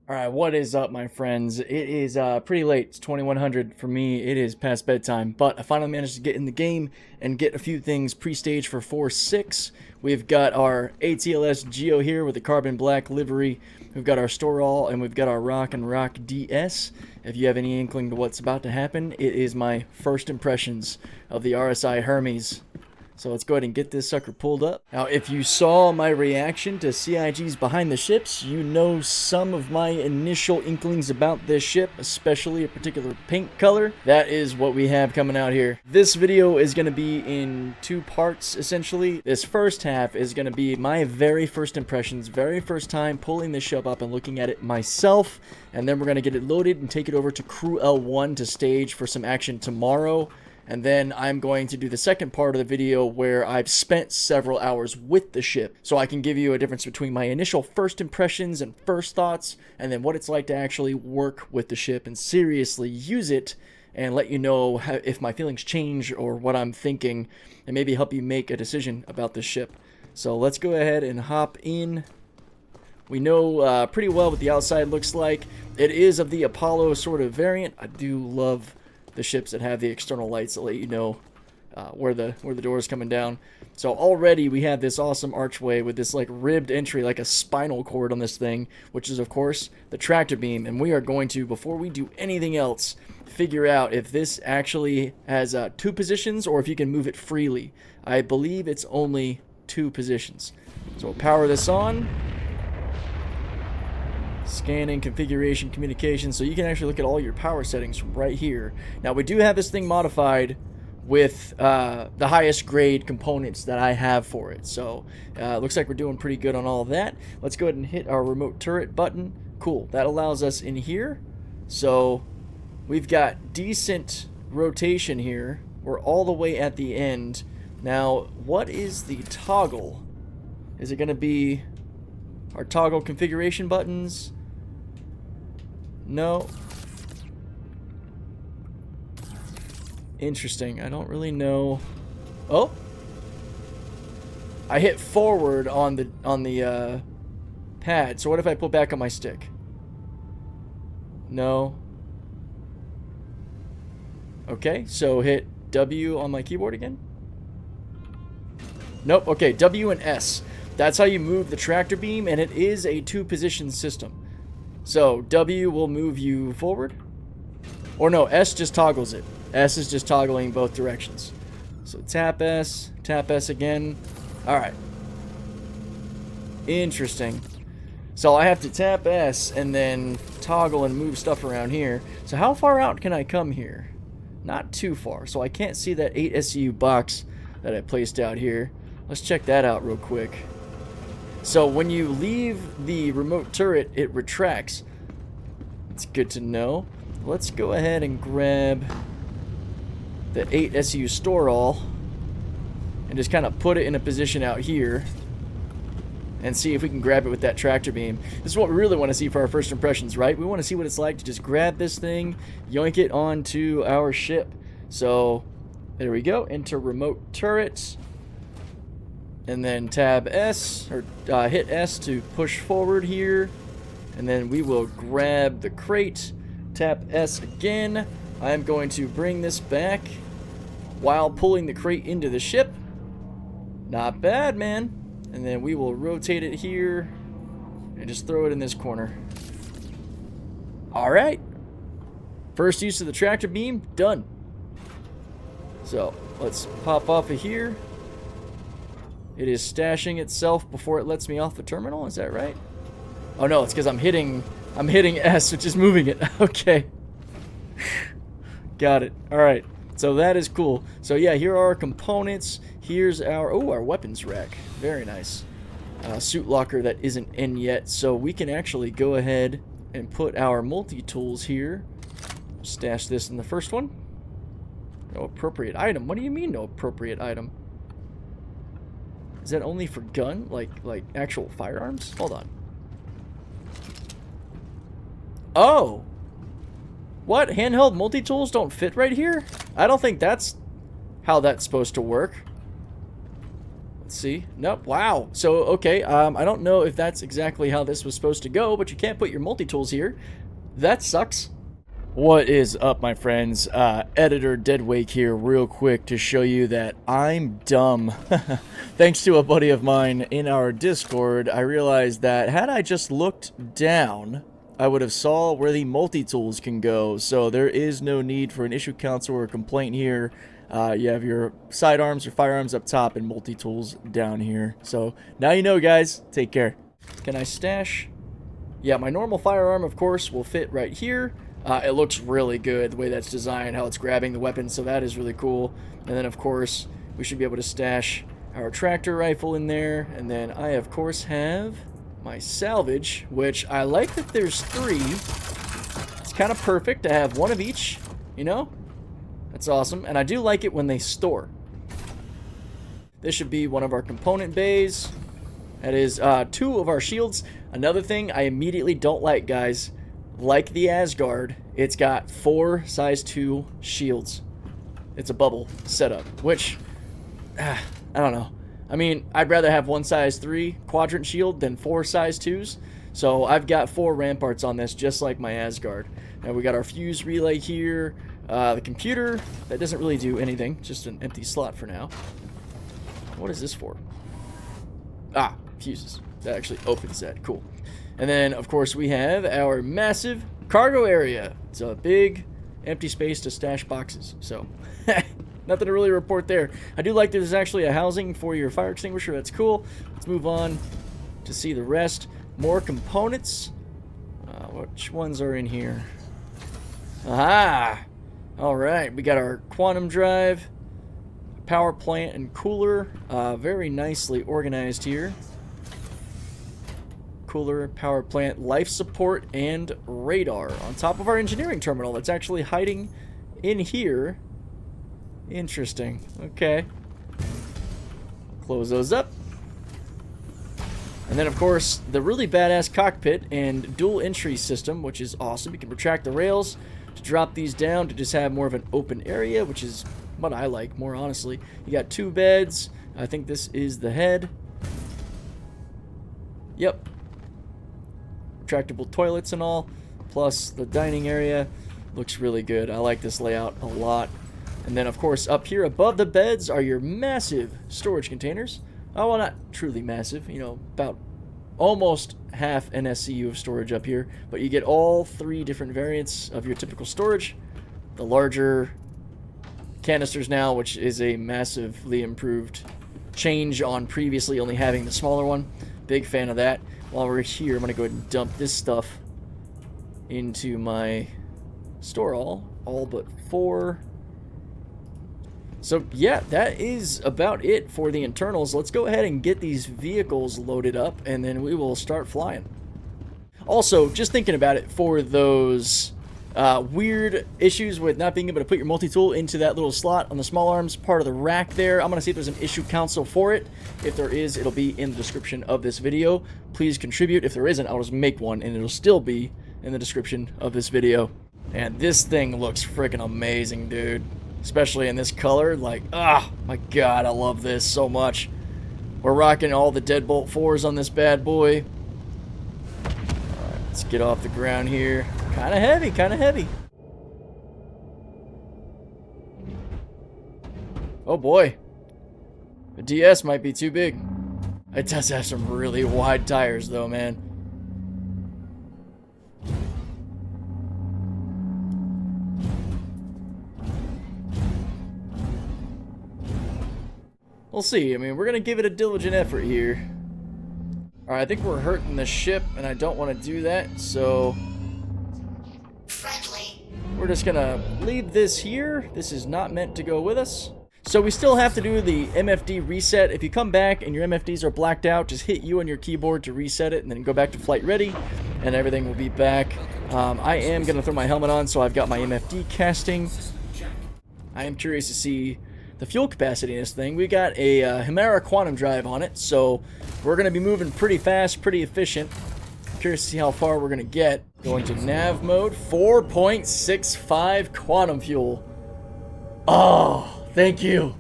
Alright, what is up, my friends? It is pretty late. It's 2100 for me. It is past bedtime, but I finally managed to get in the game and get a few things pre-staged for 4.6. We've got our ATLS Geo here with the carbon black livery. We've got our Store All, and we've got our Rock and Rock DS. If you have any inkling to what's about to happen, it is my first impressions of the RSI Hermes. So let's go ahead and get this sucker pulled up. Now, if you saw my reaction to CIG's Behind the Ships, you know some of my initial inklings about this ship, especially a particular paint color. That is what we have coming out here. This video is going to be in two parts, essentially. This first half is going to be my very first impressions, very first time pulling this ship up and looking at it myself. And then we're going to get it loaded and take it over to Crew L1 to stage for some action tomorrow. And then I'm going to do the second part of the video where I've spent several hours with the ship, so I can give you a difference between my initial first impressions and first thoughts, and then what it's like to actually work with the ship and seriously use it, and let you know if my feelings change or what I'm thinking, and maybe help you make a decision about this ship. So let's go ahead and hop in. We know pretty well what the outside looks like. It is of the Apollo sort of variant. I do love the ships that have the external lights that let you know where the door is coming down. So already we have this awesome archway with this like ribbed entry, like a spinal cord on this thing, which is of course the tractor beam. And we are going to, before we do anything else, figure out if this actually has two positions or if you can move it freely. I believe it's only two positions. So we'll power this on. Scanning, configuration, communication, so you can actually look at all your power settings from right here. Now, we do have this thing modified with the highest grade components that I have for it. So, looks like we're doing pretty good on all of that. Let's go ahead and hit our remote turret button. Cool, that allows us in here. So, we've got decent rotation here. We're all the way at the end. Now, what is the toggle? Is it going to be our toggle configuration buttons? No. Interesting. I don't really know. Oh, I hit forward on the pad. So what if I pull back on my stick? No. Okay, so hit W on my keyboard again. Nope. Okay, W and S. That's how you move the tractor beam, and it is a two-position system. So W will move you forward. Or no, S just toggles it. S is just toggling both directions. So tap S again. Alright. Interesting. So I have to tap S and then toggle and move stuff around here. So how far out can I come here? Not too far. So I can't see that 8 SU box that I placed out here. Let's check that out real quick. So when you leave the remote turret, it retracts. It's good to know. Let's go ahead and grab the 8 SU Store All and just kind of put it in a position out here and see if we can grab it with that tractor beam. This is what we really want to see for our first impressions, right? We want to see what it's like to just grab this thing, yoink it onto our ship. So there we go. Enter remote turret. And then tab S, or hit S to push forward here. And then we will grab the crate. Tap S again. I'm going to bring this back while pulling the crate into the ship. Not bad, man. And then we will rotate it here and just throw it in this corner. Alright. First use of the tractor beam, done. So, let's pop off of here. It is stashing itself before it lets me off the terminal, is that right? Oh no, it's because I'm hitting S, which is moving it. Okay. Got it. Alright. So that is cool. So yeah, here are our components. Here's our weapons rack. Very nice. Suit locker that isn't in yet. So we can actually go ahead and put our multi-tools here. Stash this in the first one. No appropriate item. What do you mean no appropriate item? Is that only for gun? Like actual firearms? Hold on. Oh! What? Handheld multi-tools don't fit right here? I don't think that's how that's supposed to work. Let's see. Nope. Wow. So, okay. I don't know if that's exactly how this was supposed to go, but you can't put your multi-tools here. That sucks. What is up, my friends? Editor Deadwake here real quick to show you that I'm dumb. Thanks to a buddy of mine in our Discord, I realized that had I just looked down, I would have saw where the multi-tools can go. So there is no need for an issue council or a complaint here. You have your sidearms or firearms up top and multi-tools down here. So now you know, guys. Take care. Can I stash? Yeah, my normal firearm, of course, will fit right here. It looks really good the way that's designed, how it's grabbing the weapon, so that is really cool. And then, of course, we should be able to stash our tractor rifle in there. And then I, of course, have my salvage, which I like that there's 3. It's kind of perfect to have one of each, you know? That's awesome, and I do like it when they store. This should be one of our component bays. That is 2 of our shields. Another thing I immediately don't like, guys, like the Asgard, it's got 4 size 2 shields. It's a bubble setup, which, I don't know. I mean, I'd rather have 1 size 3 quadrant shield than 4 size 2s. So I've got 4 ramparts on this, just like my Asgard. Now we got our fuse relay here. The computer, that doesn't really do anything. Just an empty slot for now. What is this for? Ah, fuses. That actually opens that. Cool. And then, of course, we have our massive cargo area. It's a big empty space to stash boxes. So, nothing to really report there. I do like there's actually a housing for your fire extinguisher. That's cool. Let's move on to see the rest. More components. Which ones are in here? Aha! Alright, we got our quantum drive, power plant, and cooler. Very nicely organized here. Cooler, power plant, life support, and radar on top of our engineering terminal that's actually hiding in here. Interesting. Okay. Close those up. And then, of course, the really badass cockpit and dual entry system, which is awesome. You can retract the rails to drop these down to just have more of an open area, which is what I like more, honestly. You got 2 beds. I think this is the head. Yep. Retractable toilets and all, plus the dining area. Looks really good. I like this layout a lot. And then, of course, up here above the beds are your massive storage containers. Oh, well, not truly massive, you know, about almost half an SCU of storage up here, but you get all 3 different variants of your typical storage. The larger canisters now, which is a massively improved change on previously only having the smaller one. Big fan of that. While we're here, I'm going to go ahead and dump this stuff into my store all but 4. So yeah, that is about it for the internals. Let's go ahead and get these vehicles loaded up, and then we will start flying. Also, just thinking about it, for those weird issues with not being able to put your multi-tool into that little slot on the small arms part of the rack there, I'm going to see if there's an issue council for it. If there is, it'll be in the description of this video. Please contribute. If there isn't, I'll just make one, and it'll still be in the description of this video. And this thing looks freaking amazing, dude. Especially in this color. Like, ah, my god, I love this so much. We're rocking all the Deadbolt 4s on this bad boy. Alright, let's get off the ground here. Kind of heavy, kind of heavy. Oh boy. The DS might be too big. It does have some really wide tires though, man. We'll see. I mean, we're going to give it a diligent effort here. Alright, I think we're hurting the ship, and I don't want to do that, so we're just going to leave this here. This is not meant to go with us. So we still have to do the MFD reset. If you come back and your MFDs are blacked out, just hit U on your keyboard to reset it, and then go back to flight ready, and everything will be back. I am going to throw my helmet on, so I've got my MFD casting. I am curious to see the fuel capacity in this thing. We got a Hemera quantum drive on it, so we're going to be moving pretty fast, pretty efficient. Curious to see how far we're going to get. Going to nav mode, 4.65 quantum fuel. Oh, thank you.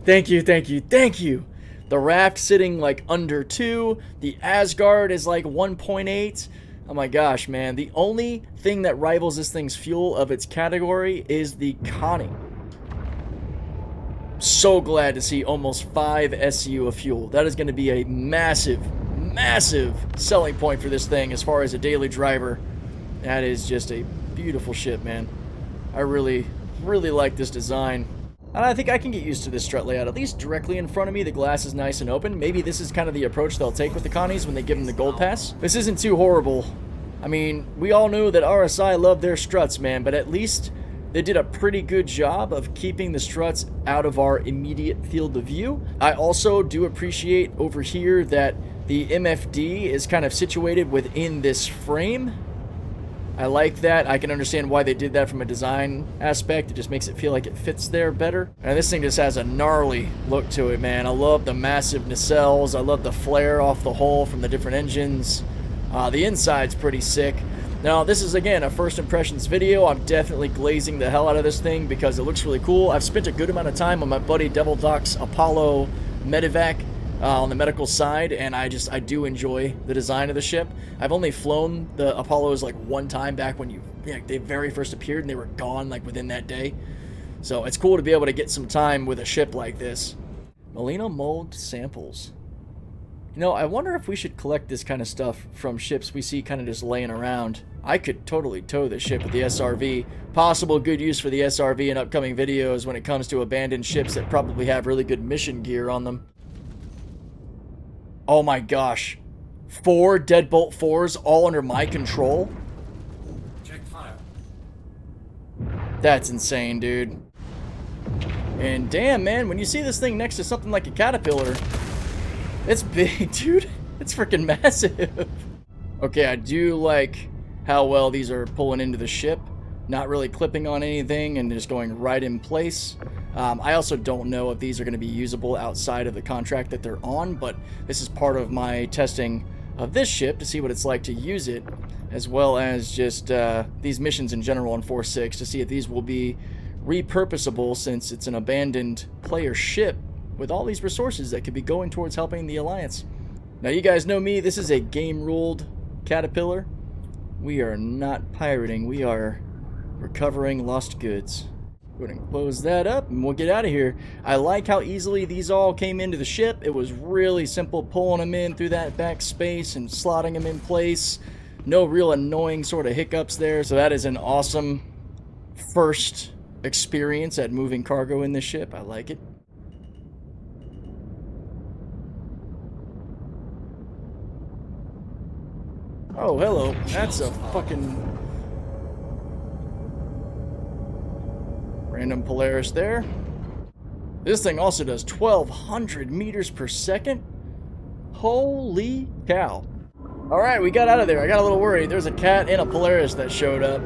Thank you, thank you, thank you. The raft sitting like under 2. The Asgard is like 1.8. Oh my gosh, man. The only thing that rivals this thing's fuel of its category is the Connie. So glad to see almost 5 SCU of fuel. That is going to be a massive, massive selling point for this thing as far as a daily driver. That is just a beautiful ship, man. I really, really like this design. And I think I can get used to this strut layout. At least directly in front of me, the glass is nice and open. Maybe this is kind of the approach they'll take with the Connies when they give them the gold pass. This isn't too horrible. I mean, we all know that RSI love their struts, man, but at least they did a pretty good job of keeping the struts out of our immediate field of view. I also do appreciate over here that the MFD is kind of situated within this frame. I like that. I can understand why they did that from a design aspect. It just makes it feel like it fits there better. And this thing just has a gnarly look to it, man. I love the massive nacelles. I love the flare off the hull from the different engines. The inside's pretty sick. Now, this is, again, a first impressions video. I'm definitely glazing the hell out of this thing because it looks really cool. I've spent a good amount of time on my buddy Devil Doc's Apollo Medevac on the medical side, and I do enjoy the design of the ship. I've only flown the Apollos like one time back when they very first appeared, and they were gone like within that day. So it's cool to be able to get some time with a ship like this. Molino mold samples. You know, I wonder if we should collect this kind of stuff from ships we see kind of just laying around. I could totally tow this ship with the SRV. Possible good use for the SRV in upcoming videos when it comes to abandoned ships that probably have really good mission gear on them. Oh my gosh. 4 Deadbolt 4s all under my control? Check fire. That's insane, dude. And damn, man, when you see this thing next to something like a Caterpillar, it's big, dude. It's freaking massive. Okay, I do like how well these are pulling into the ship. Not really clipping on anything and just going right in place. I also don't know if these are going to be usable outside of the contract that they're on, but this is part of my testing of this ship to see what it's like to use it, as well as just these missions in general on 4.6 to see if these will be repurposable since it's an abandoned player ship with all these resources that could be going towards helping the Alliance. Now, you guys know me. This is a game-ruled Caterpillar. We are not pirating. We are recovering lost goods. Go ahead and close that up and we'll get out of here. I like how easily these all came into the ship. It was really simple pulling them in through that back space and slotting them in place. No real annoying sort of hiccups there. So that is an awesome first experience at moving cargo in this ship. I like it. Oh, hello. That's a fucking random Polaris there. This thing also does 1,200 meters per second. Holy cow. Alright, we got out of there. I got a little worried. There's a cat and a Polaris that showed up.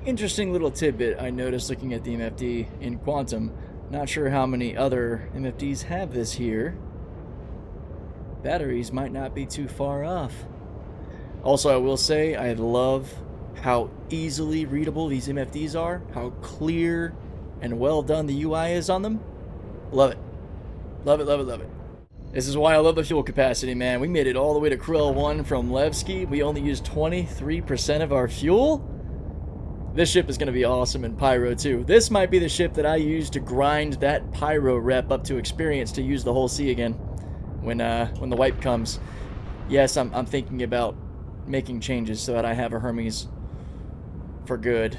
Interesting little tidbit I noticed looking at the MFD in Quantum. Not sure how many other MFDs have this here. Batteries might not be too far off. Also, I will say, I love how easily readable these MFDs are, how clear and well done the UI is on them. Love it. Love it, love it, love it. This is why I love the fuel capacity, man. We made it all the way to Krill 1 from Levski. We only used 23% of our fuel. This ship is going to be awesome in Pyro, too. This might be the ship that I use to grind that Pyro rep up to experience to use the whole sea again when the wipe comes. Yes, I'm thinking about making changes so that I have a Hermes for good.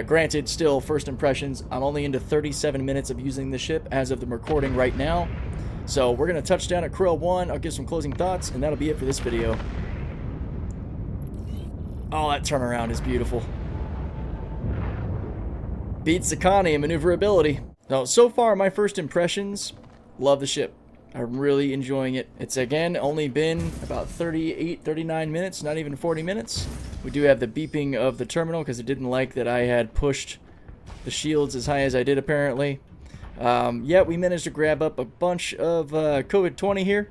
Granted, still, first impressions, I'm only into 37 minutes of using the ship as of the recording right now. So we're going to touch down at Krill 1, I'll give some closing thoughts, and that'll be it for this video. Oh, that turnaround is beautiful. Beats the Connie in maneuverability. Now, so far, my first impressions, love the ship. I'm really enjoying it. It's, again, only been about 38, 39 minutes, not even 40 minutes. We do have the beeping of the terminal because it didn't like that I had pushed the shields as high as I did, apparently. Yeah, we managed to grab up a bunch of COVID-20 here.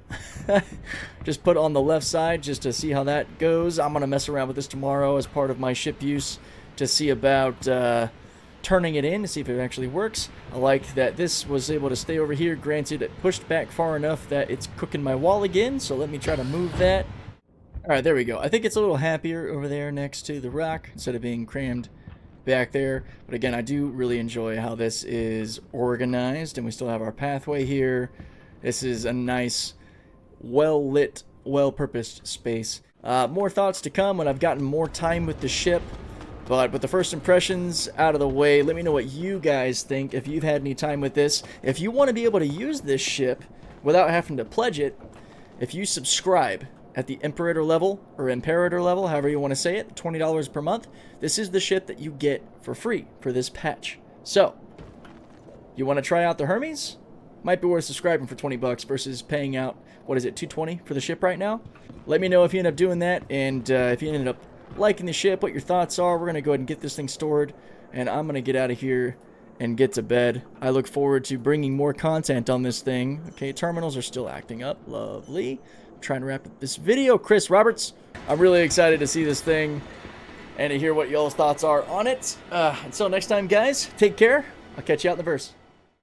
Just put on the left side just to see how that goes. I'm going to mess around with this tomorrow as part of my ship use to see about turning it in to see if it actually works. I like that this was able to stay over here. Granted, it pushed back far enough that it's cooking my wall again, so let me try to move that. Alright, there we go. I think it's a little happier over there next to the rock instead of being crammed back there. But again, I do really enjoy how this is organized, and we still have our pathway here. This is a nice, well-lit, well-purposed space. More thoughts to come when I've gotten more time with the ship. But with the first impressions out of the way, let me know what you guys think, if you've had any time with this. If you want to be able to use this ship without having to pledge it, if you subscribe at the Imperator level, or Imperator level, however you want to say it, $20 per month, this is the ship that you get for free for this patch. So, you want to try out the Hermes? Might be worth subscribing for 20 bucks versus paying out, what is it, $220 for the ship right now? Let me know if you end up doing that, and if you ended up liking the ship, what your thoughts are. We're going to go ahead and get this thing stored, and I'm going to get out of here and get to bed. I look forward to bringing more content on this thing. Okay, terminals are still acting up. Lovely. I'm trying to wrap up this video. Chris Roberts, I'm really excited to see this thing and to hear what y'all's thoughts are on it. Until next time, guys, take care. I'll catch you out in the verse.